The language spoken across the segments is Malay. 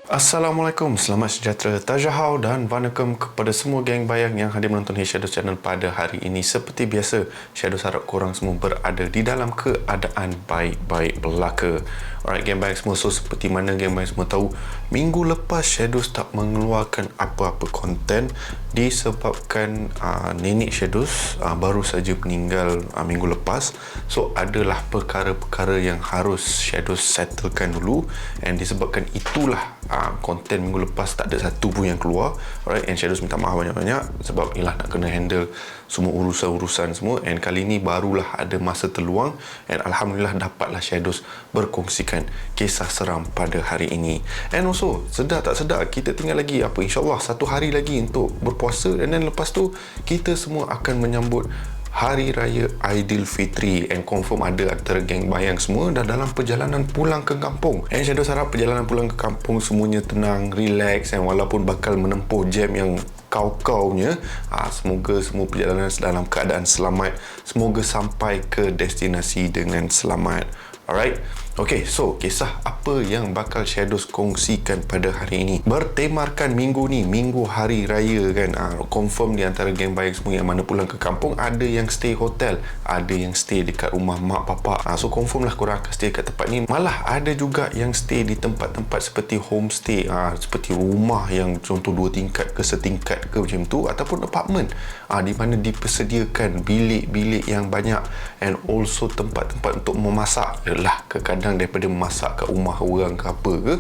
Assalamualaikum, selamat sejahtera, tajahau dan vanakkam kepada semua geng bayang yang hadir menonton Shadows Channel pada hari ini. Seperti biasa, Shadows harap korang semua berada di dalam keadaan baik-baik belaka. Alright geng bayang semua, so seperti mana geng bayang semua tahu, minggu lepas Shadows tak mengeluarkan apa-apa konten disebabkan nenek Shadows baru saja meninggal minggu lepas. So adalah perkara-perkara yang harus Shadows settlekan dulu, and disebabkan itulah konten minggu lepas tak ada satu pun yang keluar. Alright, and Shadows minta maaf banyak-banyak sebab ialah nak kena handle semua urusan-urusan semua, and kali ni barulah ada masa terluang, and Alhamdulillah dapatlah Shadows berkongsikan kisah seram pada hari ini. And also, sedar tak sedar, kita tinggal lagi InsyaAllah 1 hari lagi untuk berpuasa, dan then lepas tu kita semua akan menyambut Hari Raya Aidilfitri, and confirm ada antara geng bayang semua dah dalam perjalanan pulang ke kampung. And Shadow harap perjalanan pulang ke kampung semuanya tenang, relax, and walaupun bakal menempuh jam yang kau-kaunya, semoga semua perjalanan dalam keadaan selamat, semoga sampai ke destinasi dengan selamat. Alright, okay, so kisah apa yang bakal Shadows kongsikan pada hari ini bertemarkan minggu ni, minggu hari raya kan. Confirm di antara geng bayang semua yang mana pulang ke kampung, ada yang stay hotel, ada yang stay dekat rumah mak bapak. So confirm lah korang akan stay kat tempat ni. Malah ada juga yang stay di tempat-tempat seperti homestay, seperti rumah yang contoh 2 tingkat ke setingkat ke macam tu, ataupun apartment di mana dipersediakan bilik-bilik yang banyak, and also tempat-tempat untuk memasak. Lah, kadang daripada masak kat rumah orang ke apa ke,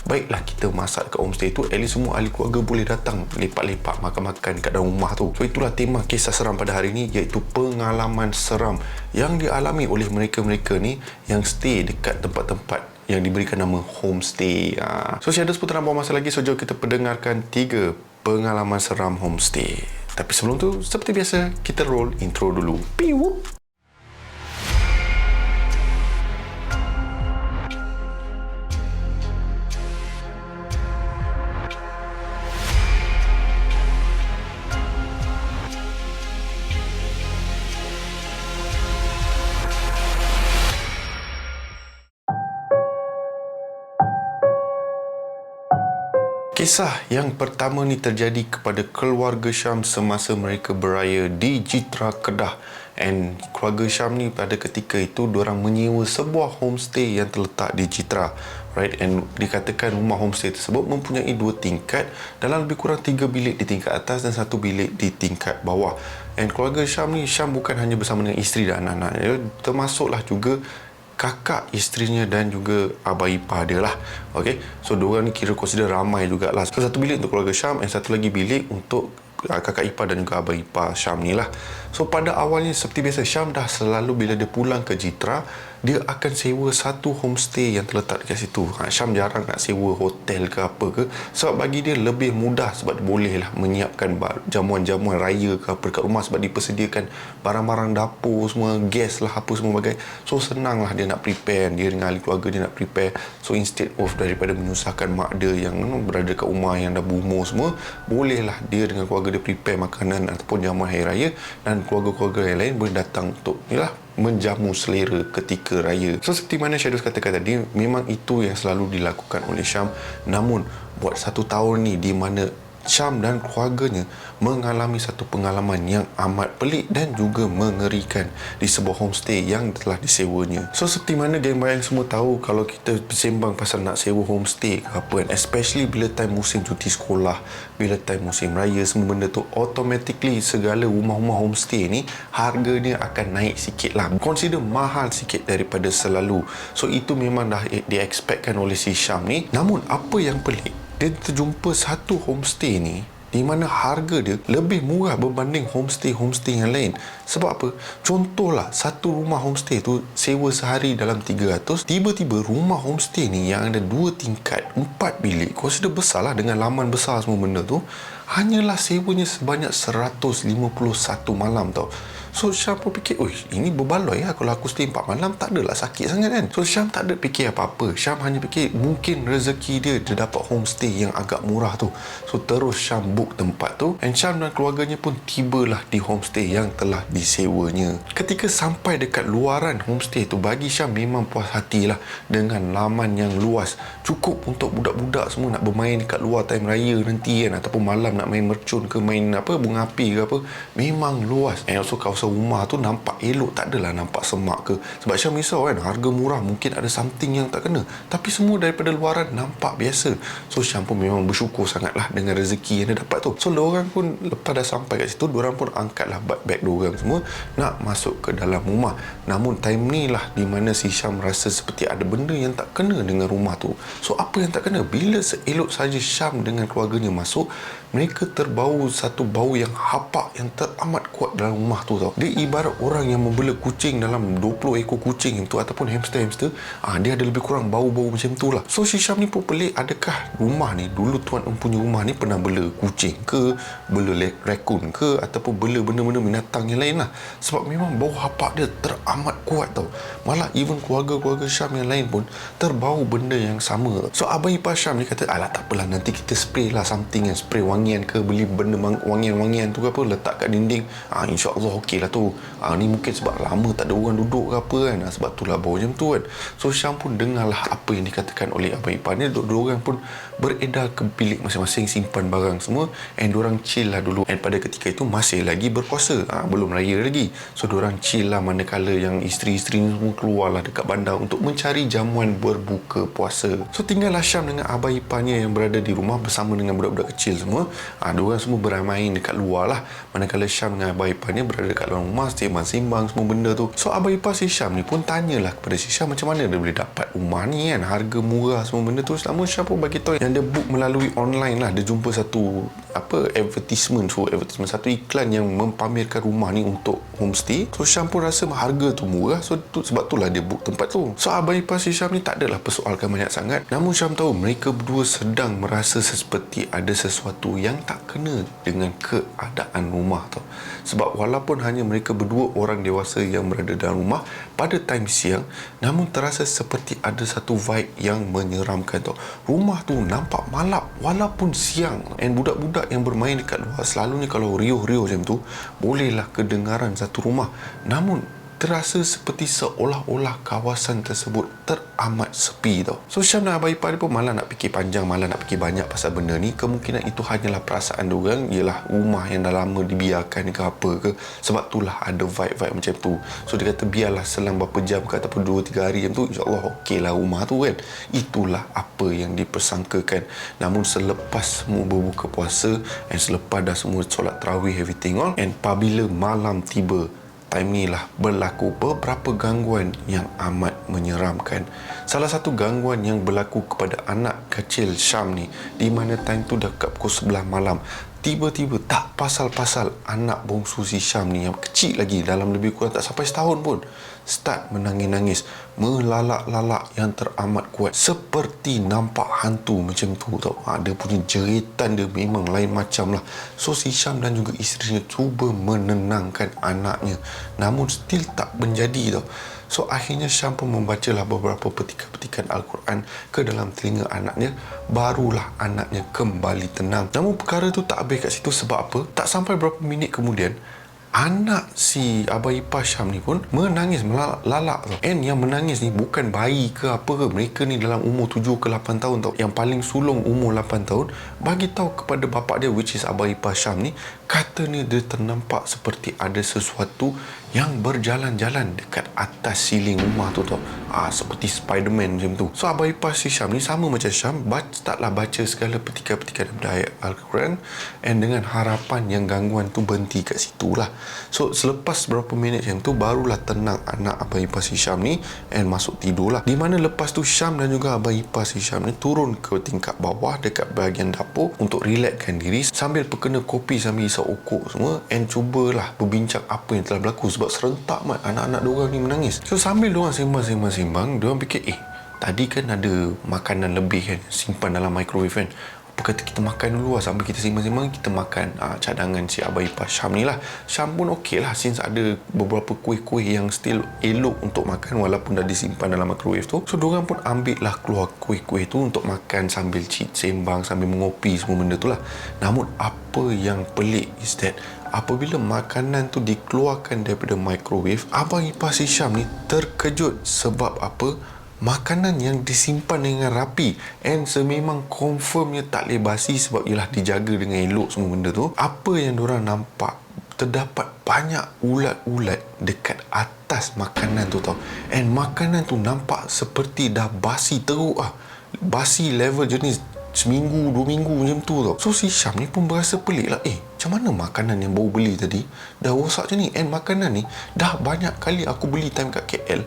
baiklah kita masak kat homestay tu, at least semua ahli keluarga boleh datang lepak-lepak makan-makan kat dalam rumah tu. So itulah tema kisah seram pada hari ni, iaitu pengalaman seram yang dialami oleh mereka-mereka ni yang stay dekat tempat-tempat yang diberikan nama homestay. So Shadows pun tak nak buang masa lagi, so jom kita pendengarkan 3 pengalaman seram homestay. Tapi sebelum tu, seperti biasa, kita roll intro dulu. Piu. Kisah yang pertama ni terjadi kepada keluarga Syam semasa mereka beraya di Jitra, Kedah. And keluarga Syam ni pada ketika itu diorang menyewa sebuah homestay yang terletak di Jitra. Right, and dikatakan rumah homestay tersebut mempunyai 2 tingkat, dalam lebih kurang 3 bilik di tingkat atas dan 1 bilik di tingkat bawah. And keluarga Syam ni, Syam bukan hanya bersama dengan isteri dan anak-anaknya, termasuklah juga kakak isterinya dan juga abang ipar dia lah. Okay, so diorang ni kira consider ramai jugalah. So 1 bilik untuk keluarga Syam, and 1 lagi bilik untuk kakak ipar dan juga abang ipar Syam ni lah. So pada awalnya seperti biasa, Syam dah selalu bila dia pulang ke Jitra, dia akan sewa 1 homestay yang terletak dekat situ. Syam jarang nak sewa hotel ke apa ke, sebab bagi dia lebih mudah, sebab dia boleh lah menyiapkan jamuan-jamuan raya ke apa dekat rumah, sebab dipersediakan barang-barang dapur semua, gas lah apa semua bagai. So senang lah dia nak prepare, dia dengan ahli keluarga dia nak prepare. So instead of daripada menyusahkan mak dia yang berada dekat rumah yang dah berumur semua, bolehlah dia dengan keluarga dia prepare makanan ataupun jamuan hari raya, dan keluarga-keluarga yang lain boleh datang untuk menjamu selera ketika raya. So seperti mana Shadows katakan tadi, memang itu yang selalu dilakukan oleh Syam. Namun buat 1 tahun ni, di mana Syam dan keluarganya mengalami satu pengalaman yang amat pelik dan juga mengerikan di sebuah homestay yang telah disewanya. So seperti mana geng bayang semua tahu, kalau kita bersembang pasal nak sewa homestay ke apa kan, especially bila time musim cuti sekolah, bila time musim raya, semua benda tu automatically segala rumah-rumah homestay ni harganya akan naik sikit lah, consider mahal sikit daripada selalu. So itu memang dah di-expectkan oleh si Syam ni. Namun apa yang pelik, dia terjumpa satu homestay ni di mana harga dia lebih murah berbanding homestay yang lain. Sebab apa? Contohlah, satu rumah homestay tu sewa sehari dalam 300, tiba-tiba rumah homestay ni yang ada 2 tingkat, 4 bilik, consider besar lah dengan laman besar semua benda tu, hanyalah sewanya sebanyak 151 malam tau. So Syam pun fikir, ini berbaloi lah, kalau aku stay 4 malam tak adalah sakit sangat kan. So Syam tak ada fikir apa-apa. Syam hanya fikir mungkin rezeki dia dapat homestay yang agak murah tu. So terus Syam book tempat tu, and Syam dan keluarganya pun tibalah di homestay yang telah disewanya. Ketika sampai dekat luaran homestay tu, bagi Syam memang puas hatilah dengan laman yang luas, cukup untuk budak-budak semua nak bermain dekat luar time raya nanti kan, ataupun malam nak main mercun ke main bunga api ke apa. Memang luas. And also kawasan rumah tu nampak elok, tak adalah nampak semak ke. Sebab Syam risau kan, harga murah mungkin ada something yang tak kena, tapi semua daripada luaran nampak biasa. So Syam pun memang bersyukur sangatlah dengan rezeki yang dia dapat tu. So diorang pun lepas dah sampai kat situ, diorang pun angkatlah bag diorang semua nak masuk ke dalam rumah. Namun time ni lah di mana si Syam rasa seperti ada benda yang tak kena dengan rumah tu. So apa yang tak kena? Bila seelok saja Syam dengan keluarganya masuk, mereka terbau satu bau yang hapak yang teramat kuat dalam rumah tu tau. Dia ibarat orang yang membela kucing dalam 20 ekor kucing tu, ataupun hamster-hamster. Dia ada lebih kurang bau-bau macam tu lah. So si Syam ni pun pelik, adakah rumah ni dulu tuan empunya rumah ni pernah bela kucing ke, bela raccoon ke, ataupun bela benda-benda binatang yang lain lah. Sebab memang bau hapak dia teramat kuat tau. Malah even keluarga-keluarga Syam yang lain pun terbau benda yang sama tau. So abang ipar Syam ni kata, alah tak apalah, nanti kita spray lah something yang spray wangian ke, beli benda wangian-wangian tu ke apa, letak kat dinding. InsyaAllah okey lah tu. Ni mungkin sebab lama tak ada orang duduk ke apa kan, sebab tu lah bau macam tu kan. So Syam pun dengarlah apa yang dikatakan oleh abang ipar ni. Diorang pun beredar ke bilik masing-masing, simpan barang semua, and diorang chill lah dulu. And pada ketika itu masih lagi berpuasa, belum raya lagi. So diorang chill lah, manakala yang isteri-isteri ni semua keluar lah dekat bandar untuk mencari jamuan berbuka puasa. So tinggallah Syam dengan abang iparnya yang berada di rumah bersama dengan budak-budak kecil semua. Diorang semua bermain dekat luar lah, manakala Syam dengan abang iparnya berada dekat dalam rumah sembang-sembang semua benda tu. So abang ipar si Syam ni pun tanyalah kepada si Syam macam mana dia boleh dapat rumah ni kan, harga murah semua benda tu. Selama Syam pun bagi tahu yang dia book melalui online lah. Dia jumpa satu advertisement, satu iklan yang mempamerkan rumah ni untuk homestay. So Syam pun rasa harga tu murah, so sebab itulah dia book tempat tu. So abang ipar si Syam ni tak adalah persoalkan banyak sangat. Namun Syam tahu mereka berdua sedang merasa seperti ada sesuatu yang tak kena dengan keadaan rumah tau. Sebab walaupun hanya mereka berdua orang dewasa yang berada dalam rumah pada time siang, namun terasa seperti ada satu vibe yang menyeramkan tau. Rumah tu nampak malap walaupun siang, and budak-budak yang bermain dekat luar, selalunya kalau riuh-riuh macam tu bolehlah kedengaran satu rumah, namun terasa seperti seolah-olah kawasan tersebut teramat sepi tau. So Syam dan abang ipar dia pun malah nak fikir panjang, malah nak fikir banyak pasal benda ni. Kemungkinan itu hanyalah perasaan diorang, ialah rumah yang dah lama dibiarkan ke apa ke, sebab itulah ada vibe-vibe macam tu. So dia kata biarlah selang berapa jam ke ataupun 2-3 hari macam tu, insyaAllah okey lah rumah tu kan. Itulah apa yang dipersangkakan. Namun selepas semua berbuka puasa, and selepas dah semua solat tarawih everything all, and apabila malam tiba, time ni lah berlaku beberapa gangguan yang amat menyeramkan. Salah satu gangguan yang berlaku kepada anak kecil Syam ni, di mana time tu dah kat pukul 11 malam, tiba-tiba tak pasal-pasal anak bongsu si Syam ni yang kecil lagi, dalam lebih kurang tak sampai setahun pun, start menangis-nangis, melalak-lalak yang teramat kuat, seperti nampak hantu macam tu tau. Dia punya jeritan dia memang lain macam lah. So si Syam dan juga isterinya cuba menenangkan anaknya, namun still tak menjadi tau. So akhirnya Syam pun membacalah beberapa petikan-petikan Al-Quran ke dalam telinga anaknya, barulah anaknya kembali tenang. Namun perkara tu tak habis kat situ. Sebab apa? Tak sampai berapa minit kemudian, anak si abang ipar Syam ni pun menangis melalak tau. And yang menangis ni bukan bayi ke apa ke, mereka ni dalam umur 7 ke 8 tahun tau. Yang paling sulung umur 8 tahun bagi tahu kepada bapak dia, which is abang ipar Syam ni, katanya dia ternampak seperti ada sesuatu yang berjalan-jalan dekat atas siling rumah tu tau. Seperti Spiderman macam tu. So abang ipar si Syam ni sama macam Syam, startlah baca segala petikan-petikan daripada ayat Al-Quran, and dengan harapan yang gangguan tu berhenti kat situ lah. So selepas beberapa minit macam tu, barulah tenang anak abang ipar si Syam ni, and masuk tidur lah. Di mana lepas tu Syam dan juga abang ipar si Syam ni turun ke tingkat bawah dekat bahagian dapur untuk relaxkan diri sambil perkena kopi, sambil isap okok semua, and cubalah berbincang apa yang telah berlaku. Sebab serentak mat anak-anak diorang ni menangis. So sambil diorang sembang-sembang, diorang fikir tadi kan ada makanan lebih kan simpan dalam microwave kan, apa apa kata kita makan dulu lah, sambil kita simpan-simpan kita makan cadangan si Abang Ipar Syam ni lah. Syam pun okey lah, since ada beberapa kuih-kuih yang still elok untuk makan walaupun dah disimpan dalam microwave tu. So diorang pun ambil lah keluar kuih-kuih tu untuk makan sambil sembang, sambil mengopi semua benda tu lah. Namun apa yang pelik is that apabila makanan tu dikeluarkan daripada microwave, Abang Ipar si Syam ni terkejut. Sebab apa? Makanan yang disimpan dengan rapi and sememang confirmnya tak boleh basi sebab ialah dijaga dengan elok semua benda tu. Apa yang diorang nampak, terdapat banyak ulat-ulat dekat atas makanan tu tau. And makanan tu nampak seperti dah basi teruk lah. Basi level jenis seminggu, 2 minggu macam tu tau. So si Syam ni pun berasa pelik lah. Macam mana makanan yang baru beli tadi dah rosak macam ni? And makanan ni dah banyak kali aku beli time kat KL.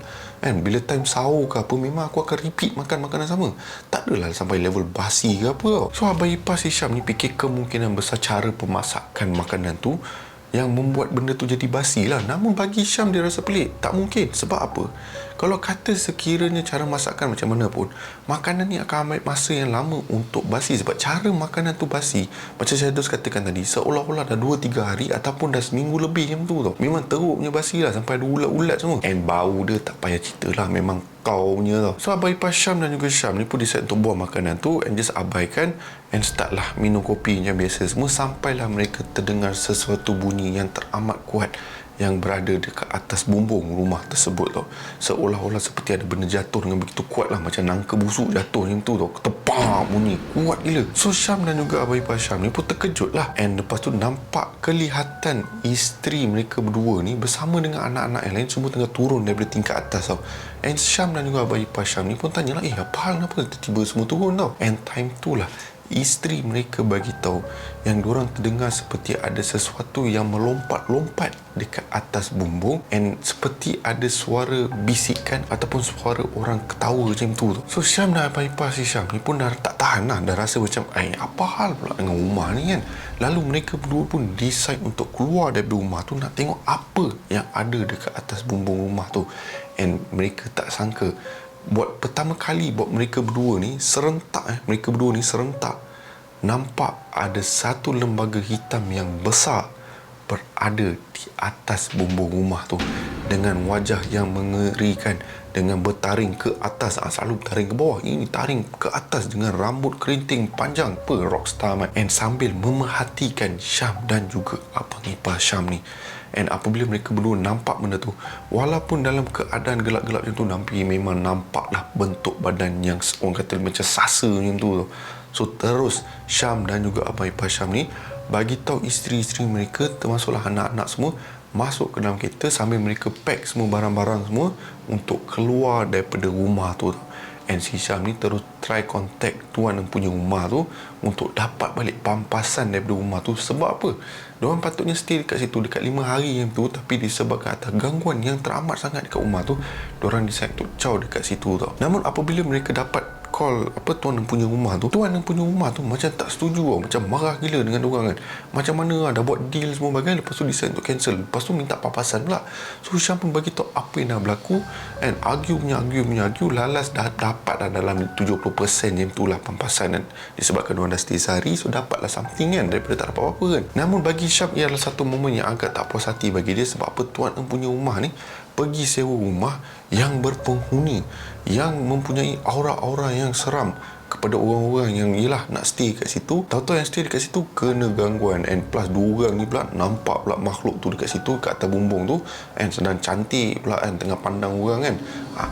And bila time sahur ke apa, memang aku akan repeat makan makanan sama. Tak adalah sampai level basi ke apa tau. So Abang Ipar si Syam ni fikir kemungkinan besar cara pemasakan makanan tu yang membuat benda tu jadi basi lah. Namun bagi Syam dia rasa pelik. Tak mungkin. Sebab apa? Kalau kata sekiranya cara masakan macam mana pun, makanan ni akan ambil masa yang lama untuk basi. Sebab cara makanan tu basi, macam saya katakan tadi, seolah-olah dah 2-3 hari ataupun dah seminggu lebih macam tu tau. Memang teruk punya basi lah, sampai ada ulat-ulat semua. And bau dia tak payah cerita lah, memang kau punya tau. So Abang Ipar Syam dan juga Syam ni pun decide untuk buang makanan tu and just abaikan and start lah minum kopi yang biasa semua, sampailah mereka terdengar sesuatu bunyi yang teramat kuat yang berada dekat atas bumbung rumah tersebut tau. Seolah-olah seperti ada benda jatuh dengan begitu kuat lah, macam nangka busuk jatuh macam tu tau. Ketepak bunyi kuat gila. So Syam dan juga Abang Ipar Syam ni pun terkejut lah. And lepas tu nampak kelihatan isteri mereka berdua ni bersama dengan anak-anak yang lain semua tengah turun daripada tingkat atas tau. And Syam dan juga Abang Ipar Syam ni pun tanya lah, apa hal, kenapa tiba-tiba semua turun tau. And time tu lah isteri mereka bagi tahu yang diorang terdengar seperti ada sesuatu yang melompat-lompat dekat atas bumbung and seperti ada suara bisikan ataupun suara orang ketawa macam tu. So Syam dan Abang Ipar si Syam ni pun dah tak tahan lah, dah rasa macam apa hal pula dengan rumah ni kan. Lalu mereka berdua pun decide untuk keluar daripada rumah tu nak tengok apa yang ada dekat atas bumbung rumah tu. And mereka tak sangka, buat pertama kali buat mereka berdua ni serentak nampak ada satu lembaga hitam yang besar berada di atas bumbung rumah tu dengan wajah yang mengerikan, dengan bertaring ke atas. Selalu bertaring ke bawah, ini taring ke atas dengan rambut kerinting panjang, rockstar man. And sambil memerhatikan Syam dan juga Abang Ipar Syam ni. And apabila mereka berdua nampak benda tu, walaupun dalam keadaan gelap-gelap macam tu, tapi memang nampaklah bentuk badan yang orang kata macam sasa macam tu. So terus Syam dan juga Abang Ipar Syam ni bagi tahu isteri-isteri mereka, termasuklah anak-anak semua, masuk ke dalam kereta sambil mereka pack semua barang-barang semua untuk keluar daripada rumah tu. And si Syam ni terus try contact tuan yang punya rumah tu untuk dapat balik pampasan daripada rumah tu. Sebab apa? Diorang patutnya stay dekat situ dekat 5 hari yang tu, tapi disebabkan atas gangguan yang teramat sangat dekat rumah tu, diorang decide untuk caw dekat situ tau. Namun apabila mereka dapat call tuan yang punya rumah tu, tuan yang punya rumah tu macam tak setuju tau, macam marah gila dengan diorang kan. Macam mana dah buat deal semua bagai, lepas tu decide untuk cancel, lepas tu minta papasan pula. So Syam pun bagi tahu apa yang dah berlaku and argue, lalas dah dapat dah dalam 70% macam tu lah pampasan kan. Disebabkan diorang dah stay sehari, so dapatlah something kan daripada tak dapat apa-apa kan. Namun bagi Syam ia adalah satu momen yang agak tak puas hati bagi dia. Sebab apa? Tuan yang punya rumah ni pergi sewa rumah yang berpenghuni yang mempunyai aura-aura yang seram kepada orang-orang yang nak stay kat situ. Tahu-tahu yang stay dekat situ kena gangguan, and plus 2 orang ni pula nampak pula makhluk tu dekat situ kat atas bumbung tu, and sedang cantik pula kan, tengah pandang orang kan.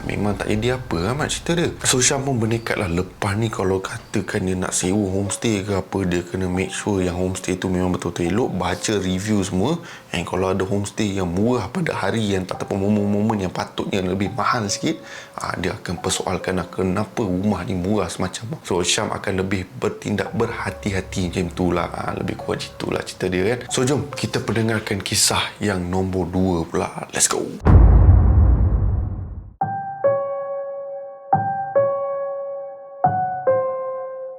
Memang tak jadi apa amat cerita dia. So Syam pun bernekat lah, lepas ni kalau katakan dia nak sewa homestay ke apa, dia kena make sure yang homestay tu memang betul-betul elok, baca review semua. And kalau ada homestay yang murah pada hari yang ataupun momen-momen yang patutnya lebih mahal sikit, dia akan persoalkan kenapa rumah ni murah semacam. So Syam akan lebih bertindak berhati-hati macam tu lah. Lebih kuat itulah cerita dia kan. So jom kita pendengarkan kisah yang nombor 2 pula. Let's go.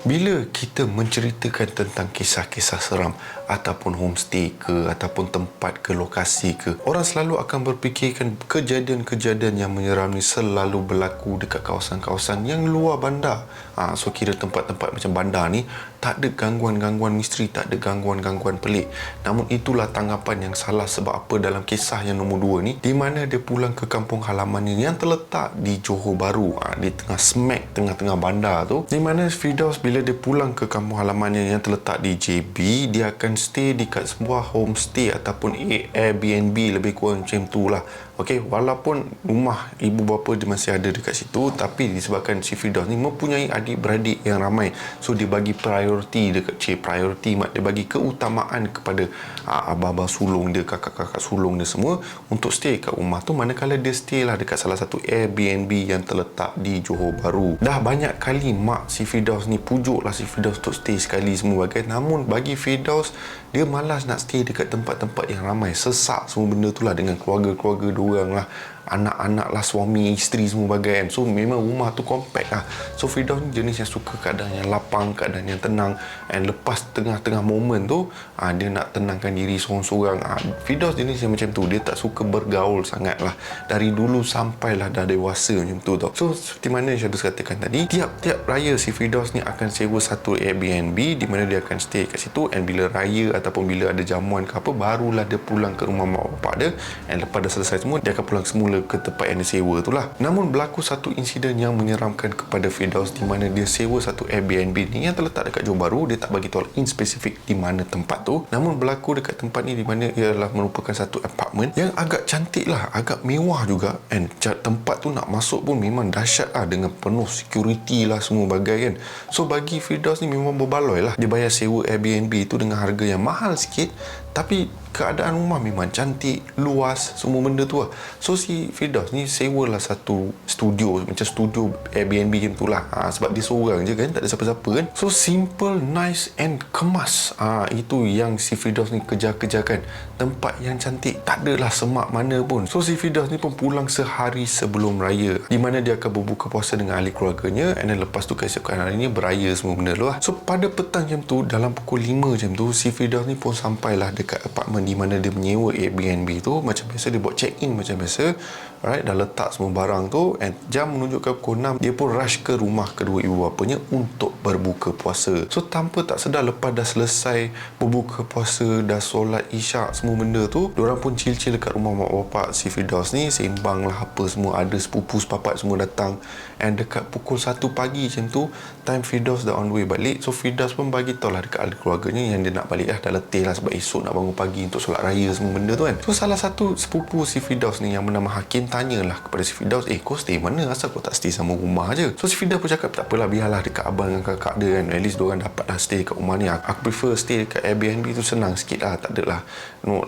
Bila kita menceritakan tentang kisah-kisah seram ataupun homestay ke ataupun tempat ke lokasi ke, orang selalu akan berfikirkan kejadian-kejadian yang menyeram ni selalu berlaku dekat kawasan-kawasan yang luar bandar. So kira tempat-tempat macam bandar ni tak ada gangguan-gangguan misteri, tak ada gangguan-gangguan pelik. Namun itulah tanggapan yang salah. Sebab apa? Dalam kisah yang nombor 2 ni, di mana dia pulang ke kampung halamannya yang terletak di Johor Bahru, di tengah smack tengah-tengah bandar tu, di mana Firdaus bila dia pulang ke kampung halamannya yang terletak di JB, dia akan stay dekat sebuah homestay ataupun Airbnb, lebih kurang macam tu lah. Okey, walaupun rumah ibu bapa dia masih ada dekat situ, tapi disebabkan si Firdaus ni mempunyai adik-beradik yang ramai, so dia bagi priority dekat priority mak, dia bagi keutamaan kepada abah-abah sulung dia, kakak-kakak sulung dia semua untuk stay kat rumah tu, manakala dia stay lah dekat salah satu Airbnb yang terletak di Johor Bahru. Dah banyak kali mak si Firdaus ni pujuk lah si Firdaus untuk stay sekali semua bagai, namun bagi Firdaus, dia malas nak stay dekat tempat-tempat yang ramai, sesak semua benda tu lah, dengan keluarga-keluarga diorang lah, anak-anak lah, suami, isteri semua bagai kan. So memang rumah tu compact lah. So Firdaus ni jenis yang suka keadaan yang lapang, keadaan yang tenang, and lepas tengah-tengah momen tu dia nak tenangkan diri seorang-seorang. Firdaus jenis yang macam tu, dia tak suka bergaul sangat lah, dari dulu sampailah dah dewasa macam tu tau. So seperti mana Syadus katakan tadi, tiap-tiap raya si Firdaus ni akan sewa satu Airbnb di mana dia akan stay kat situ, and bila raya ataupun bila ada jamuan ke apa, barulah dia pulang ke rumah mak bapak dia, and lepas dah selesai semua, dia akan pulang semula ke tempat yang dia sewa tu lah. Namun berlaku satu insiden yang menyeramkan kepada Firdaus, di mana dia sewa satu Airbnb ni yang terletak dekat Johor Bahru. Dia tak bagi tahu in spesifik di mana tempat tu, namun berlaku dekat tempat ni di mana ialah merupakan satu apartment yang agak cantik lah, agak mewah juga, and tempat tu nak masuk pun memang dahsyat lah, dengan penuh security lah semua bagai kan. So bagi Firdaus ni memang berbaloi lah, dia bayar sewa Airbnb tu dengan harga yang mahal sikit, tapi keadaan rumah memang cantik, luas, semua benda tu lah. So si Firdaus ni sewalah satu studio, macam studio Airbnb macam tu lah, sebab dia seorang je kan, tak ada siapa-siapa kan. So simple, nice and kemas. Itu yang si Firdaus ni kejar-kejarkan, tempat yang cantik, tak adalah semak mana pun. So si Firdaus ni pun pulang sehari sebelum raya, di mana dia akan berbuka puasa dengan ahli keluarganya, and then lepas tu keesokan harinya beraya semua benda tu lah. So pada petang macam tu, dalam pukul 5 macam tu, si Firdaus ni pun sampailah dekat apartment di mana dia menyewa Airbnb tu. Macam biasa dia buat check in macam biasa, alright, dah letak semua barang tu, and jam menunjukkan pukul 6, dia pun rush ke rumah kedua ibu bapanya untuk berbuka puasa. So tanpa tak sedar, lepas dah selesai berbuka puasa, dah solat isyak semua benda tu, diorang pun chill-chill dekat rumah mak bapak si Firdaus ni, sembang lah apa semua, ada sepupu sepapat semua datang, and dekat pukul 1 pagi macam tu, time Firdaus dah on the way balik. So Firdaus pun bagi tahu lah dekat ahli keluarganya yang dia nak balik lah, dah letih lah sebab esok nak bangun pagi untuk solat raya semua benda tu kan. So salah satu sepupu si Firdaus ni yang bernama Hakim tanyalah kepada si Firdaus, kau stay mana? Asal kau tak stay sama rumah je? So si Firdaus pun cakap, tak apalah, biarlah dekat abang dengan kakak dia kan, at least diorang dapat dah stay dekat rumah ni. Aku prefer stay dekat Airbnb tu, senang sikit lah, tak adalah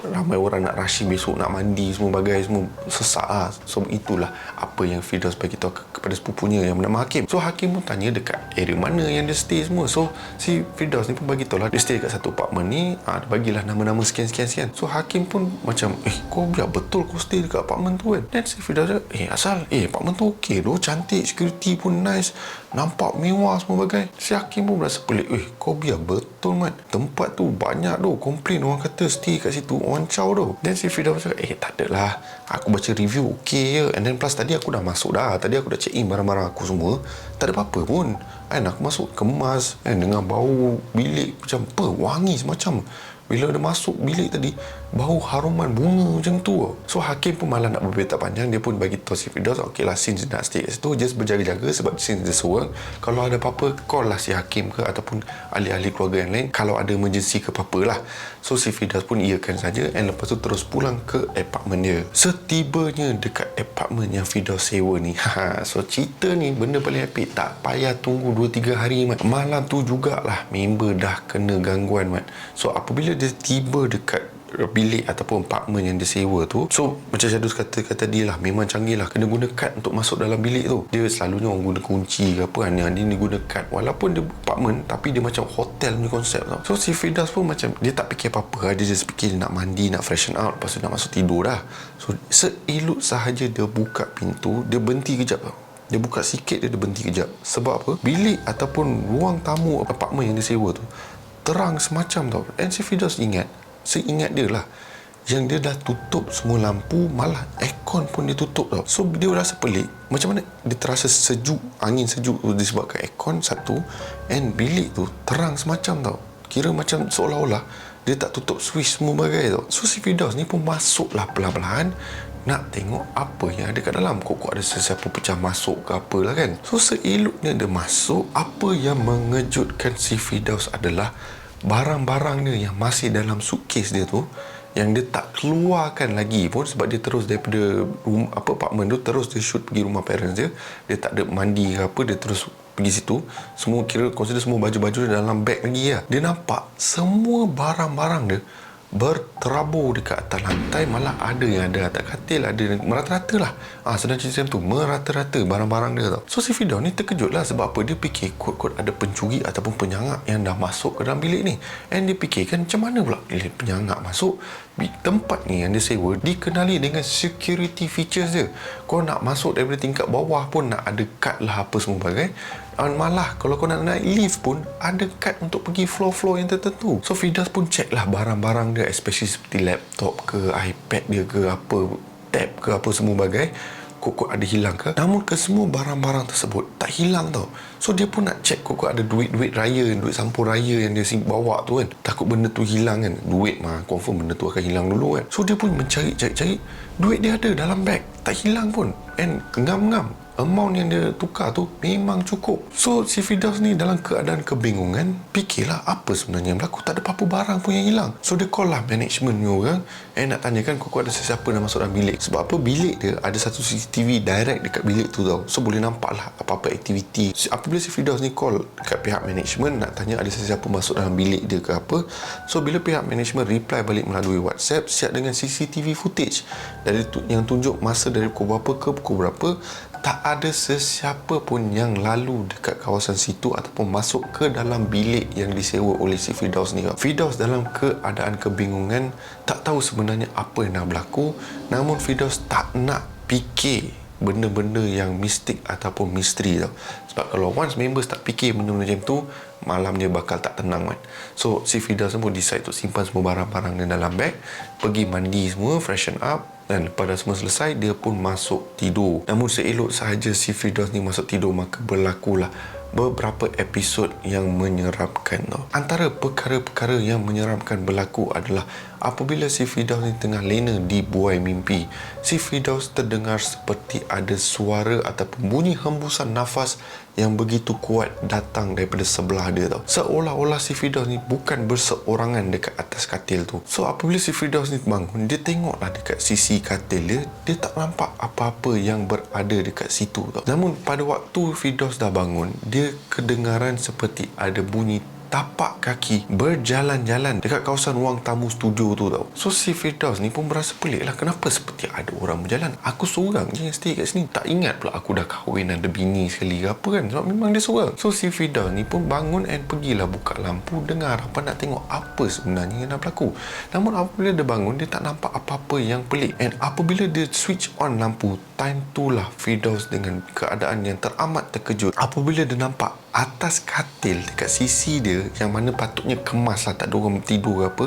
ramai orang nak rushing besok nak mandi semua bagai, semua sesak lah. So itulah apa yang Firdaus bagi tahu kepada sepupunya yang bernama Hakim. So Hakim pun tanya dekat area mana yang dia stay semua. So si Firdaus ni pun bagi tahu lah dia stay dekat satu apartment ni, bagilah nama-nama sekian-sekian. So Hakim pun macam, kau biar betul kau stay dekat apartment tu kan? Dan si Firdaus cakap, asal apartment tu okey tu, cantik, security pun nice, nampak mewah semua bagai. Si Hakim pun berasa pelik, kau biar betul Mat, tempat tu banyak tu komplain, orang kata stay kat situ oncau tu. Dan si Firdaus cakap, tak adalah, aku baca review okey je, and then plus tadi aku dah masuk dah, tadi aku dah check in barang-barang aku semua, tak ada apa-apa pun. Aku masuk kemas dengan bau bilik macam wangi semacam. Bila dia masuk bilik tadi, bau haruman bunga macam tu. So Hakim pun malah nak berbetak panjang, dia pun bagi tahu si Firdaus, okeylah, since nak stay kat situ, just berjaga-jaga, sebab since dia seorang, kalau ada apa-apa, call lah si Hakim ke ataupun ahli-ahli keluarga yang lain kalau ada emergency ke apa-apa lah. So si Firdaus pun iakan saja, and lepas tu terus pulang ke apartment dia. Setibanya dekat apartment yang Firdaus sewa ni, so cerita ni benda paling epic, tak payah tunggu 2-3 hari Mat. Malam tu jugalah member dah kena gangguan Mat. So apabila dia tiba dekat bilik ataupun apartmen yang dia sewa tu, so macam Syadus kata tadi lah, memang canggih lah, kena guna kad untuk masuk dalam bilik tu. Dia selalunya orang guna kunci ke apa kan, dia ni guna kad, walaupun dia apartmen tapi dia macam hotel punya konsep tau. So si Firdaus pun macam dia tak fikir apa-apa, dia just fikir dia nak mandi, nak freshen out, lepas tu nak masuk tidur dah. So seelok sahaja dia buka pintu, dia berhenti kejap tau. Dia buka sikit, dia berhenti kejap. Sebab apa? Bilik ataupun ruang tamu apartmen yang dia sewa tu terang semacam tau. And si Firdaus ingat, seingat dia lah, yang dia dah tutup semua lampu, malah aircon pun dia tutup tau. So dia rasa pelik, macam mana dia terasa sejuk, angin sejuk tu disebabkan aircon satu, and bilik tu terang semacam tau. Kira macam seolah-olah dia tak tutup switch semua bagai tau. So si Firdaus ni pun masuklah perlahan-lahan nak tengok apa yang ada kat dalam. Kok ada sesiapa pecah masuk ke apalah kan. So seeloknya dia masuk, apa yang mengejutkan si Firdaus adalah barang-barang dia yang masih dalam suitcase dia tu, yang dia tak keluarkan lagi pun, sebab dia terus daripada apartment tu terus dia shoot pergi rumah parents dia. Dia tak ada mandi ke apa, dia terus pergi situ. Semua kira consider semua baju-baju dia dalam beg lagi lah. Dia nampak semua barang-barang dia berterabur dekat atas lantai, malah ada yang ada atas katil, ada merata-rata lah. Sedang cerita macam tu, merata-rata barang-barang dia tau. So si Firdaus ni terkejut lah, sebab apa? Dia fikir kot-kot ada pencuri ataupun penyangak yang dah masuk ke dalam bilik ni. And dia fikirkan macam mana pula penyangak masuk. Tempat ni yang dia sewa dikenali dengan security features dia. Kau nak masuk daripada tingkat bawah pun nak ada kad lah apa semua bagai. Malah kalau kau nak naik lift pun ada kad untuk pergi floor-floor yang tertentu. So Firdaus pun check lah barang-barang dia, especially seperti laptop ke, iPad dia ke, apa, tab ke, apa semua bagai. Kok ada hilang ke? Namun kesemua barang-barang tersebut tak hilang tau. So dia pun nak check kok ada duit-duit raya, duit sampul raya yang dia bawa tu kan. Takut benda tu hilang kan. Duit mah confirm benda tu akan hilang dulu kan. So dia pun mencari-cari. Duit dia ada dalam beg, tak hilang pun. And ngam-ngam amount yang dia tukar tu memang cukup. So si Firdaus ni dalam keadaan kebingungan, fikirlah apa sebenarnya yang berlaku. Tak ada apa-apa barang pun yang hilang. So dia call lah management ni orang, nak tanyakan kok ada sesiapa nak masuk dalam bilik. Sebab apa, bilik dia ada satu CCTV direct dekat bilik tu tau. So boleh nampak lah apa-apa aktiviti. Apabila si Firdaus ni call dekat pihak management nak tanya ada sesiapa masuk dalam bilik dia ke apa, so bila pihak management reply balik melalui WhatsApp siap dengan CCTV footage dari yang tunjuk masa dari pukul berapa ke pukul berapa, tak ada sesiapa pun yang lalu dekat kawasan situ ataupun masuk ke dalam bilik yang disewa oleh si Firdaus ni. Firdaus dalam keadaan kebingungan, tak tahu sebenarnya apa yang nak berlaku. Namun Firdaus tak nak fikir benda-benda yang mistik ataupun misteri tau. Sebab kalau once members tak fikir benda-benda macam tu, malam dia bakal tak tenang kan. So si Firdaus pun decide untuk simpan semua barang-barang dia dalam beg, pergi mandi semua, freshen up, dan lepas dah semua selesai, dia pun masuk tidur. Namun seelok sahaja si Firdaus ni masuk tidur, maka berlakulah beberapa episod yang menyeramkan tau. Antara perkara-perkara yang menyeramkan berlaku adalah apabila si Firdaus ni tengah lena di buai mimpi, si Firdaus terdengar seperti ada suara ataupun bunyi hembusan nafas yang begitu kuat datang daripada sebelah dia tau. Seolah-olah si Firdaus ni bukan berseorangan dekat atas katil tu. So apabila si Firdaus ni bangun, dia tengoklah dekat sisi katil dia, dia tak nampak apa-apa yang berada dekat situ tau. Namun pada waktu Firdaus dah bangun, dia kedengaran seperti ada bunyi tapak kaki berjalan-jalan dekat kawasan ruang tamu studio tu tau. So si Firdaus ni pun berasa pelik lah, kenapa seperti ada orang berjalan. Aku seorang je yang stay kat sini. Tak ingat pula aku dah kahwin, ada bini sekali ke apa kan. Sebab memang dia seorang. So si Firdaus ni pun bangun and pergilah buka lampu dengan harapan nak tengok apa sebenarnya yang nak berlaku. Namun apabila dia bangun, dia tak nampak apa-apa yang pelik. And apabila dia switch on lampu, time tu lah Firdaus dengan keadaan yang teramat terkejut apabila dia nampak atas katil dekat sisi dia, yang mana patutnya kemas lah, tak ada orang tidur ke apa,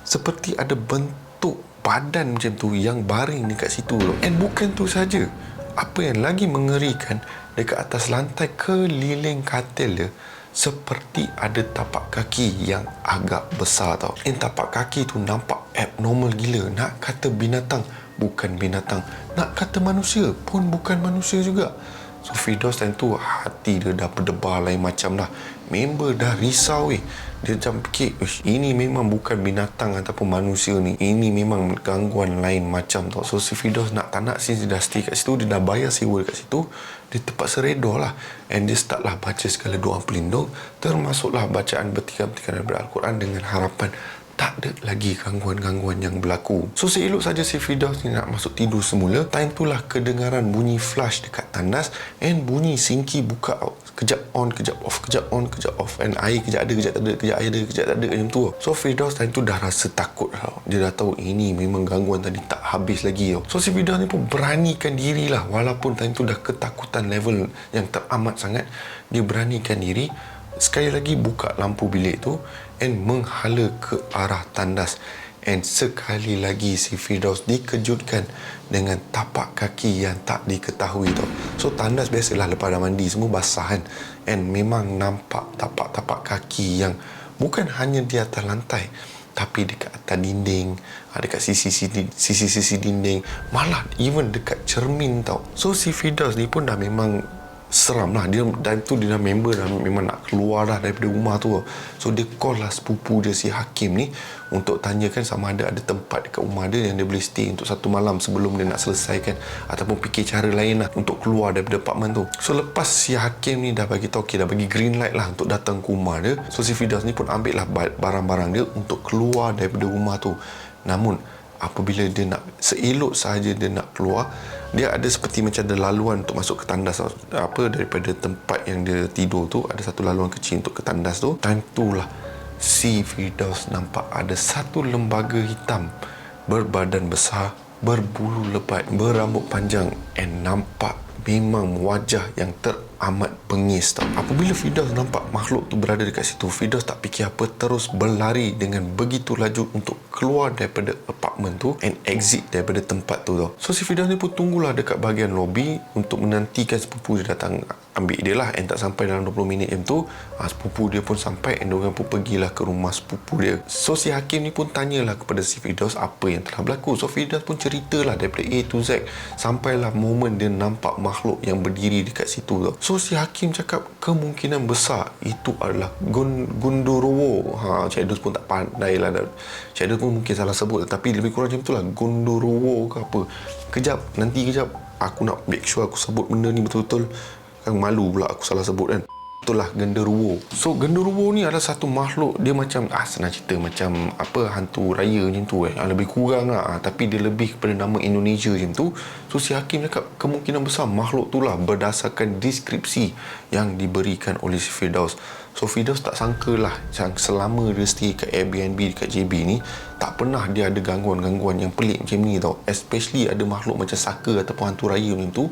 seperti ada bentuk badan macam tu yang baring dekat situ loh. And bukan tu saja, apa yang lagi mengerikan, dekat atas lantai keliling katil dia seperti ada tapak kaki yang agak besar tau. And tapak kaki tu nampak abnormal gila. Nak kata binatang, bukan binatang. Nak kata manusia pun bukan manusia juga. So Firdaus time tu hati dia dah berdebar lain macam dah. Member dah risau Dia macam fikir, ini memang bukan binatang ataupun manusia ni. Ini memang gangguan lain macam tau. So si Firdaus nak tak nak, since dia dah stay kat situ, dia dah bayar sewa dekat situ, dia terpaksa redha lah. And dia start lah baca segala doa pelindung, termasuklah bacaan betikan-betikan daripada Al-Quran, dengan harapan tak ada lagi gangguan-gangguan yang berlaku. So seelok saja si Firdaus ni nak masuk tidur semula, time tu lah kedengaran bunyi flush dekat tandas and bunyi sinki buka out. Kejap on, kejap off, kejap on, kejap off. And air kejap ada, kejap tak ada, kejap air ada, kejap tak ada, macam tu. So Firdaus time tu dah rasa takut tau. Dia dah tahu ini memang gangguan tadi tak habis lagi tau. So si Firdaus ni pun beranikan diri lah, walaupun time tu dah ketakutan level yang teramat sangat. Dia beranikan diri, sekali lagi buka lampu bilik tu and menghala ke arah tandas. And sekali lagi si Firdaus dikejutkan dengan tapak kaki yang tak diketahui tau. So tandas biasalah lepas dah mandi semua basah kan. And memang nampak tapak-tapak kaki yang bukan hanya di atas lantai, tapi dekat atas dinding, dekat sisi-sisi dinding, malah even dekat cermin tau. So si Firdaus ni pun dah memang seram lah. Dia dah member dah memang nak keluar dah daripada rumah tu. So dia call lah sepupu dia si Hakim ni untuk tanyakan sama ada tempat dekat rumah dia yang dia boleh stay untuk satu malam sebelum dia nak selesaikan, ataupun fikir cara lain lah untuk keluar daripada apartmen tu. So lepas si Hakim ni dah bagi tahu, dah bagi green light lah untuk datang ke rumah dia, so si Firdaus ni pun ambil lah barang-barang dia untuk keluar daripada rumah tu. Namun apabila dia nak, seelok sahaja dia nak keluar, dia ada seperti macam ada laluan untuk masuk ke tandas daripada tempat yang dia tidur tu, ada satu laluan kecil untuk ke tandas tu. Time tu lah si Firdaus nampak ada satu lembaga hitam berbadan besar, berbulu lebat, berambut panjang, and nampak memang wajah yang teramat bengis tau. Apabila Firdaus nampak makhluk tu berada dekat situ, Firdaus tak fikir apa, terus berlari dengan begitu laju untuk keluar daripada apartmen tu and exit daripada tempat tu tau. So si Firdaus ni pun tunggulah dekat bahagian lobby untuk menantikan sepupu dia datang ambil dia lah. And tak sampai dalam 20 minit macam tu, sepupu dia pun sampai and diorang pun pergilah ke rumah sepupu dia. So si Hakim ni pun tanyalah kepada si Firdaus apa yang telah berlaku. So Firdaus pun ceritalah daripada A to Z sampailah momen dia nampak makhluk yang berdiri dekat situ tau. So si Hakim cakap kemungkinan besar itu adalah Gondorowo. Cik Dos pun tak pandai lah. Cik Dos pun mungkin salah sebut, tapi lebih kurang macam itulah, Gondorowo ke apa. Nanti kejap aku nak make sure aku sebut benda ni betul-betul. Kan malu pula aku salah sebut kan. Itulah genderuwo. So genderuwo ni adalah satu makhluk, dia macam senang cerita macam hantu raya macam tu lebih kurang lah, tapi dia lebih kepada nama Indonesia macam tu. So si Hakim cakap kemungkinan besar makhluk tu lah berdasarkan deskripsi yang diberikan oleh si Firdaus. So Firdaus tak sangka lah selama dia stay kat Airbnb dekat JB ni, tak pernah dia ada gangguan-gangguan yang pelik macam ni tau. Especially ada makhluk macam saka ataupun hantu raya macam tu,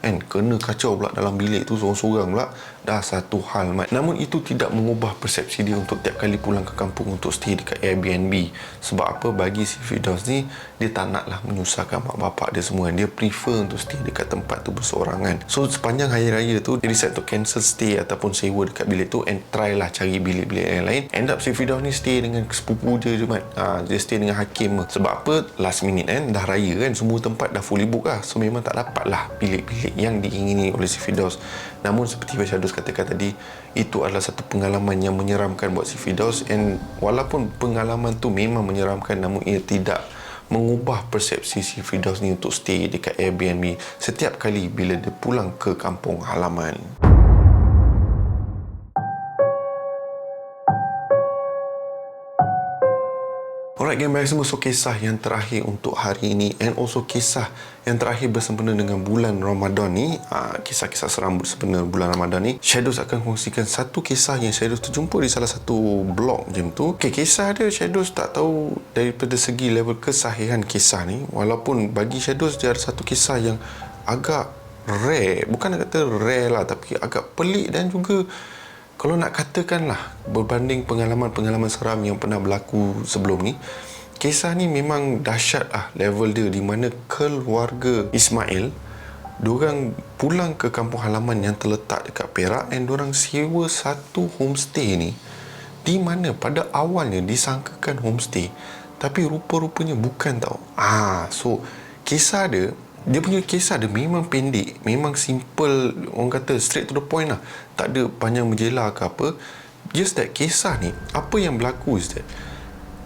and kena kacau pula dalam bilik tu seorang-seorang pula, dah satu hal mat. Namun itu tidak mengubah persepsi dia untuk tiap kali pulang ke kampung untuk stay dekat Airbnb. Sebab apa, bagi si Firdaus ni, dia tak naklah menyusahkan mak bapak dia semua. Dia prefer untuk stay dekat tempat tu berseorangan. So sepanjang hari raya tu, dia decide to cancel stay ataupun sewa dekat bilik tu and try lah cari bilik-bilik yang lain. End up si Firdaus ni stay dengan sepupu dia je mat. Dia stay dengan Hakim. Sebab apa, last minute kan, dah raya kan, semua tempat dah fully book lah. So memang tak dapat lah bilik-bilik yang diingini oleh si Firdaus. Namun seperti Syadus katakan tadi, itu adalah satu pengalaman yang menyeramkan buat si Firdaus. And walaupun pengalaman tu memang menyeramkan, namun ia tidak mengubah persepsi si Firdaus ni untuk stay dekat Airbnb setiap kali bila dia pulang ke kampung halaman. Alright gang, baik semua. So kisah yang terakhir untuk hari ini, and also kisah yang terakhir bersempena dengan bulan Ramadan ni, kisah-kisah seram bersempena bulan Ramadan ni, Shadows akan kongsikan satu kisah yang Shadows terjumpa di salah satu blog macam tu. Okay, kisah dia Shadows tak tahu daripada segi level kesahihan kisah ni, walaupun bagi Shadows dia ada satu kisah yang agak rare, bukan nak kata rare lah, tapi agak pelik dan juga kalau nak katakan lah, berbanding pengalaman-pengalaman seram yang pernah berlaku sebelum ni, kisah ni memang dahsyat lah level dia, di mana keluarga Ismail, diorang pulang ke kampung halaman yang terletak dekat Perak, and diorang sewa satu homestay ni, di mana pada awalnya disangkakan homestay, tapi rupa-rupanya bukan tau. So kisah dia punya kisah dia memang pendek, memang simple, orang kata straight to the point lah, tak ada panjang menjela ke apa. Just that kisah ni, apa yang berlaku is that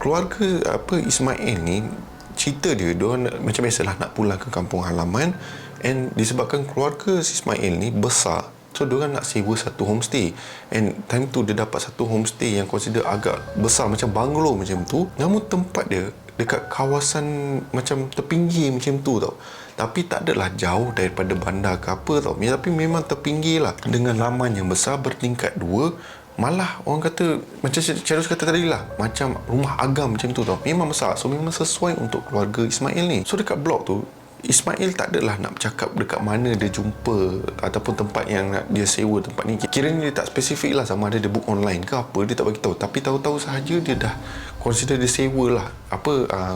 keluarga Ismail ni, cerita dia macam biasalah nak pulang ke kampung halaman, and disebabkan keluarga Ismail ni besar, so diorang nak sewa satu homestay. And time tu dia dapat satu homestay yang consider agak besar, macam bungalow macam tu, namun tempat dia dekat kawasan macam terpinggir macam tu tau. Tapi tak adalah jauh daripada bandar ke apa tau, tapi memang terpinggir lah, dengan laman yang besar bertingkat 2. Malah orang kata, macam Syarus kata tadi lah, macam rumah agam macam tu tau, memang besar. So memang sesuai untuk keluarga Ismail ni. So dekat blog tu Ismail tak adalah nak bercakap dekat mana dia jumpa ataupun tempat yang nak dia sewa tempat ni. Kiranya dia tak spesifik lah sama ada dia book online ke apa, dia tak bagi tahu. Tapi tahu-tahu sahaja dia dah consider dia sewa lah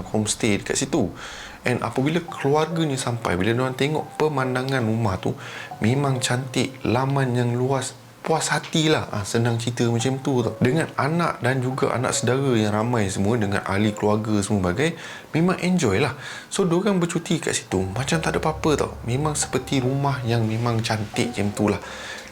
homestay dekat situ. And apabila keluarganya sampai, bila diorang tengok pemandangan rumah tu memang cantik, laman yang luas, puas hatilah, senang cerita macam tu tau. Dengan anak dan juga anak saudara yang ramai semua, dengan ahli keluarga semua bagai, memang enjoy lah. So diorang bercuti kat situ macam tak ada apa-apa tau. Memang seperti rumah yang memang cantik macam tu lah.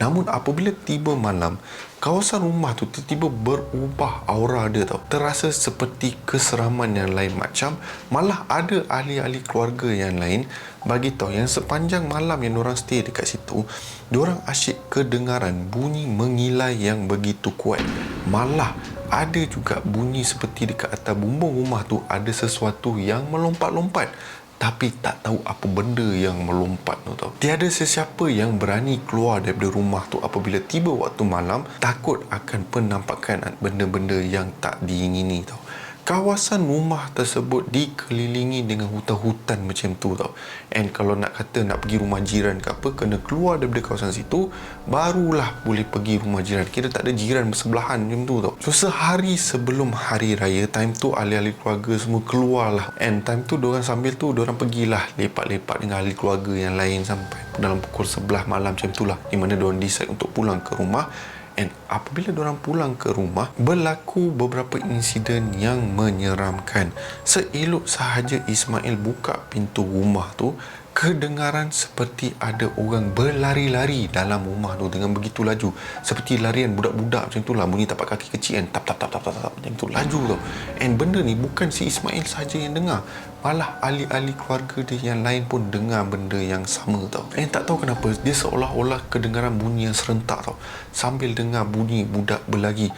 Namun apabila tiba malam, kawasan rumah tu tiba-tiba berubah aura dia tau. Terasa seperti keseraman yang lain macam. Malah ada ahli-ahli keluarga yang lain bagi tahu yang sepanjang malam yang diorang stay dekat situ, diorang asyik kedengaran bunyi mengilai yang begitu kuat. Malah ada juga bunyi seperti dekat atas bumbung rumah tu ada sesuatu yang melompat-lompat, tapi tak tahu apa benda yang melompat tu tau. Tiada sesiapa yang berani keluar daripada rumah tu apabila tiba waktu malam, takut akan penampakan benda-benda yang tak diingini tau. Kawasan rumah tersebut dikelilingi dengan hutan-hutan macam tu tau. And kalau nak kata nak pergi rumah jiran ke apa, kena keluar daripada kawasan situ, barulah boleh pergi rumah jiran. Kira tak ada jiran bersebelahan macam tu tau. So sehari sebelum hari raya, time tu ahli-ahli keluarga semua keluar lah. And time tu diorang sambil tu diorang pergilah lepak-lepak dengan ahli keluarga yang lain sampai dalam pukul 11 malam macam tu lah, di mana diorang decide untuk pulang ke rumah. And apabila diorang pulang ke rumah, berlaku beberapa insiden yang menyeramkan. Seelok sahaja Ismail buka pintu rumah tu, kedengaran seperti ada orang berlari-lari dalam rumah tu dengan begitu laju, seperti larian budak-budak macam tu lah, bunyi tapak kaki kecil kan, tap tap tap tap tap, tap macam tu, laju tau. And benda ni bukan si Ismail saja yang dengar, malah ahli-ahli keluarga dia yang lain pun dengar benda yang sama tau. And tak tahu kenapa dia seolah-olah kedengaran bunyi yang serentak tau. Sambil dengar bunyi budak berlari,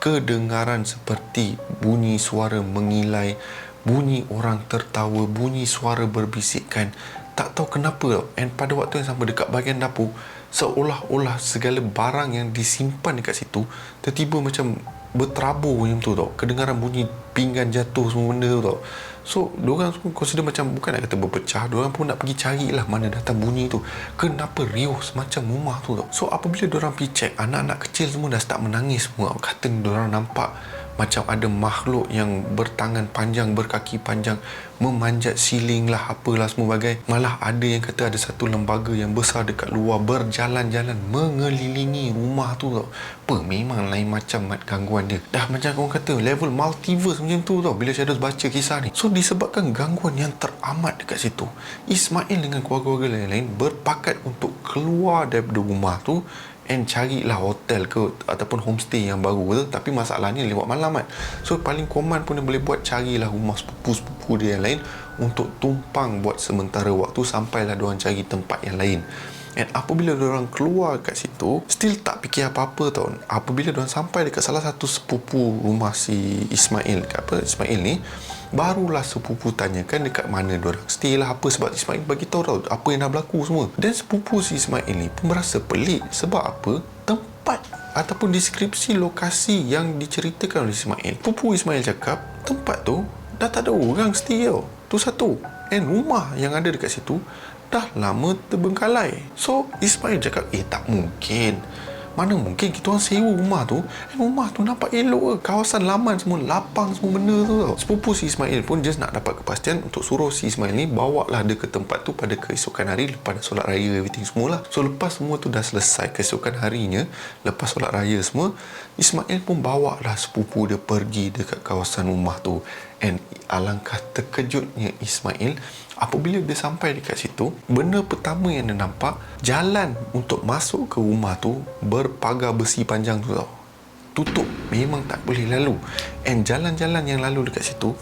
kedengaran seperti bunyi suara mengilai, bunyi orang tertawa, bunyi suara berbisikkan. Tak tahu kenapa tau. And pada waktu yang sama dekat bahagian dapur, seolah-olah segala barang yang disimpan dekat situ tiba-tiba macam berterabur macam tu tau. Kedengaran bunyi pinggan jatuh semua benda tu tau. So diorang semua consider macam, bukan nak kata berpecah, diorang pun nak pergi carilah mana datang bunyi tu, kenapa riuh semacam rumah tu tau. So apabila diorang pergi check, anak-anak kecil semua dah start menangis semua. Kata diorang nampak macam ada makhluk yang bertangan panjang, berkaki panjang, memanjat siling lah, apalah semua bagai. Malah ada yang kata ada satu lembaga yang besar dekat luar berjalan-jalan mengelilingi rumah tu tau. Memang lain macam gangguan dia. Dah macam orang kata level multiverse macam tu tau bila Shadows baca kisah ni. So disebabkan gangguan yang teramat dekat situ, Ismail dengan keluarga-keluarga lain-lain berpakat untuk keluar daripada rumah tu and carilah hotel ke ataupun homestay yang baru tu. Tapi masalahnya lewat malam kan. So paling common pun dia boleh buat, carilah rumah sepupu-sepupu dia yang lain untuk tumpang buat sementara waktu sampailah diorang cari tempat yang lain. And apabila diorang keluar kat situ, still tak fikir apa-apa tau. Apabila diorang sampai dekat salah satu sepupu rumah si Ismail ni, barulah sepupu tanyakan dekat mana diorang stay lah apa, sebab Ismail bagi tahu tau apa yang dah berlaku semua. Dan sepupu si Ismail ni pun merasa pelik. Sebab apa? Tempat ataupun deskripsi lokasi yang diceritakan oleh Ismail, sepupu Ismail cakap tempat tu dah tak ada orang stay tau. Tu satu. And rumah yang ada dekat situ dah lama terbengkalai. So Ismail cakap, tak mungkin. Mana mungkin kita orang sewa rumah tu, rumah tu nampak elok ke, kawasan laman semua, lapang semua benda tu tau. Sepupu si Ismail pun just nak dapat kepastian untuk suruh si Ismail ni bawa lah dia ke tempat tu pada keesokan hari lepas solat raya everything semualah. So lepas semua tu dah selesai, keesokan harinya lepas solat raya semua, Ismail pun bawa lah sepupu dia pergi dekat kawasan rumah tu. And alangkah terkejutnya Ismail apabila dia sampai dekat situ, benda pertama yang dia nampak, jalan untuk masuk ke rumah tu berpagar besi panjang tu tau, tutup, memang tak boleh lalu. And jalan-jalan yang lalu dekat situ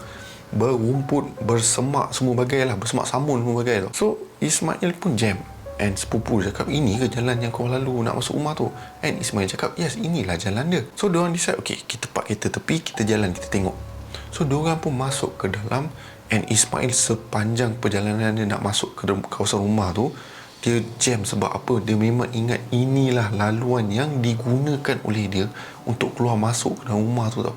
berumput, bersemak semua bagai lah, bersemak samun semua bagai tau. So Ismail pun jam. And sepupu cakap, ini ke jalan yang kau lalu nak masuk rumah tu? And Ismail cakap, yes, inilah jalan dia. So diorang decide, okay, kita park kereta tepi, kita jalan, kita tengok. So diorang pun masuk ke dalam. And Ismail sepanjang perjalanan dia nak masuk ke kawasan rumah tu, dia jam. Sebab apa? Dia memang ingat inilah laluan yang digunakan oleh dia untuk keluar masuk ke dalam rumah tu tau.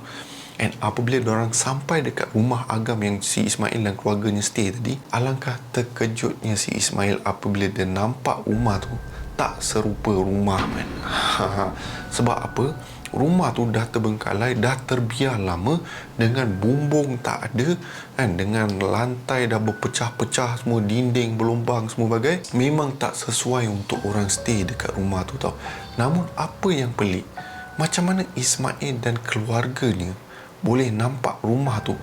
And apabila diorang sampai dekat rumah agam yang si Ismail dan keluarganya stay tadi, alangkah terkejutnya si Ismail apabila dia nampak rumah tu tak serupa rumah, man. Sebab apa? Rumah tu dah terbengkalai, dah terbiar lama, dengan bumbung tak ada kan, dengan lantai dah berpecah-pecah semua, dinding berlubang semua bagai. Memang tak sesuai untuk orang stay dekat rumah tu tau. Namun apa yang pelik, macam mana Ismail dan keluarganya boleh nampak rumah tu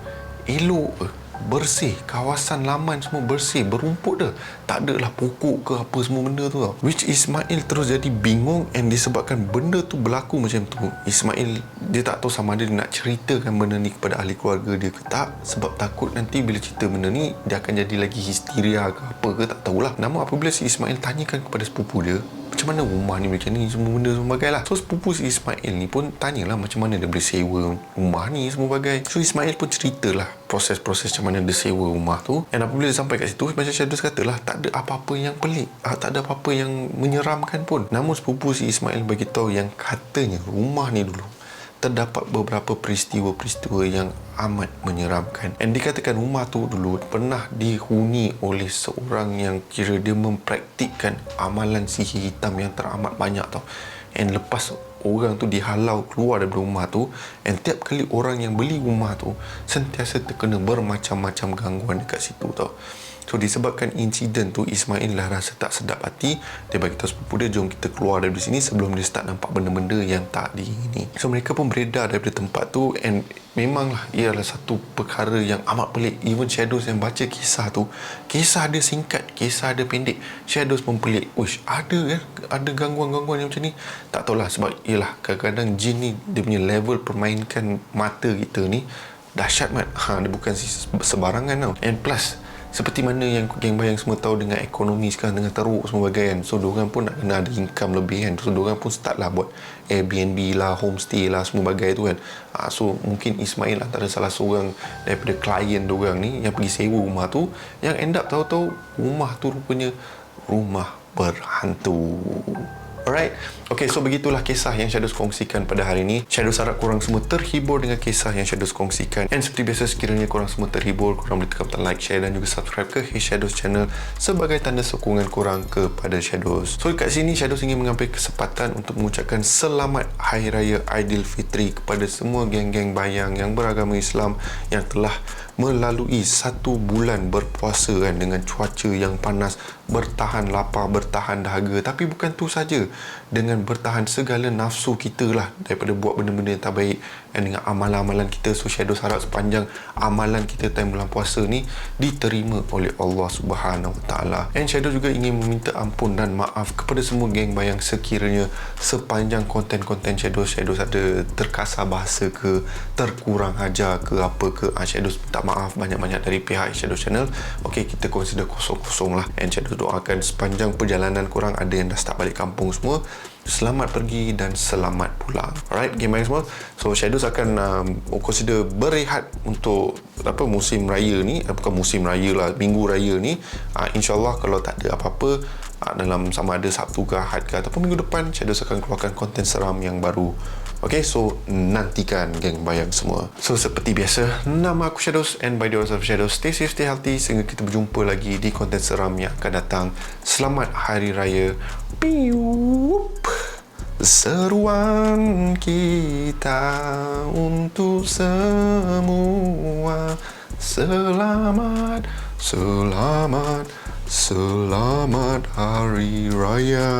elok, bersih, kawasan laman semua bersih, berumput dah, tak ada lah pokok ke apa semua benda tu tau. Which Ismail terus jadi bingung, and disebabkan benda tu berlaku macam tu, Ismail dia tak tahu sama ada dia nak ceritakan benda ni kepada ahli keluarga dia ke tak, sebab takut nanti bila cerita benda ni dia akan jadi lagi histeria ke apa ke, tak tahulah. Namun apabila si Ismail tanyakan kepada sepupu dia, macam mana rumah ni macam ni, semua benda semua bagai lah. So sepupu si Ismail ni pun tanyalah macam mana dia boleh sewa rumah ni semua bagai. So Ismail pun ceritalah proses-proses macam mana dia sewa rumah tu. Dan apabila dia sampai kat situ, macam Shadows katalah, tak ada apa-apa yang pelik, tak ada apa-apa yang menyeramkan pun. Namun sepupu si Ismail beritahu yang katanya rumah ni dulu terdapat beberapa peristiwa-peristiwa yang amat menyeramkan. Dan dikatakan rumah tu dulu pernah dihuni oleh seorang yang kira dia mempraktikkan amalan sihir hitam yang teramat banyak tau. And lepas orang tu dihalau keluar dari rumah tu, and tiap kali orang yang beli rumah tu sentiasa terkena bermacam-macam gangguan dekat situ tau. So disebabkan insiden tu, Ismail lah rasa tak sedap hati. Dia bagi tahu sepupu dia, jom kita keluar dari sini sebelum dia start nampak benda-benda yang tak di ni. So mereka pun beredar daripada tempat tu, and memanglah ia adalah satu perkara yang amat pelik. Even Shadows yang baca kisah tu, kisah dia singkat, kisah dia pendek, Shadows pun pelik. Uish, ada gangguan-gangguan yang macam ni. Tak tahulah, sebab ialah kadang-kadang jin ni dia punya level permainkan mata kita ni dahsyat mat. Dia bukan sebarangan tau. And plus, seperti mana yang geng bayang semua tahu, dengan ekonomi sekarang dengan teruk semua bagai kan. So diorang pun nak kena ada income lebih kan. So diorang pun start lah buat Airbnb lah, homestay lah semua bagai tu kan. So mungkin Ismail antara salah seorang daripada klien diorang ni yang pergi sewa rumah tu, yang end up tahu-tahu rumah tu rupanya rumah berhantu. Alright, okay, so begitulah kisah yang Shadows kongsikan pada hari ini. Shadows harap korang semua terhibur dengan kisah yang Shadows kongsikan. And seperti biasa, sekiranya korang semua terhibur, korang boleh tekan butang like, share dan juga subscribe ke Hey Shadows channel sebagai tanda sokongan korang kepada Shadows. So kat sini Shadows ingin mengambil kesempatan untuk mengucapkan selamat Hari Raya Aidilfitri kepada semua geng-geng bayang yang beragama Islam yang telah melalui 1 bulan berpuasa kan, dengan cuaca yang panas, bertahan lapar, bertahan dahaga. Tapi bukan tu saja, dengan bertahan segala nafsu kita lah daripada buat benda-benda yang tak baik, dan dengan amalan-amalan kita. So Shadows harap sepanjang amalan kita time bulan puasa ni diterima oleh Allah Subhanahu Wa Taala. And Shadows juga ingin meminta ampun dan maaf kepada semua geng bayang sekiranya sepanjang konten-konten Shadows ada terkasar bahasa ke, terkurang ajar ke apa ke, Shadows minta maaf banyak-banyak dari pihak Shadows channel. Okay, kita consider kosong-kosong lah. And Shadows doakan sepanjang perjalanan korang, ada yang dah start balik kampung semua, selamat pergi dan selamat pulang. Alright, game main semua. So Shadows akan consider berehat untuk musim raya ni, bukan musim raya lah, minggu raya ni. InsyaAllah kalau tak ada apa-apa, dalam sama ada Sabtu ke Ahad ke ataupun minggu depan, Shadows akan keluarkan konten seram yang baru. Okay, so nantikan geng bayang semua. So seperti biasa, nama aku Shadows, and by the way of Shadows, stay safe, stay healthy, sehingga kita berjumpa lagi di konten seram yang akan datang. Selamat Hari Raya. Piup. Seruan kita untuk semua. Selamat, selamat, selamat Hari Raya.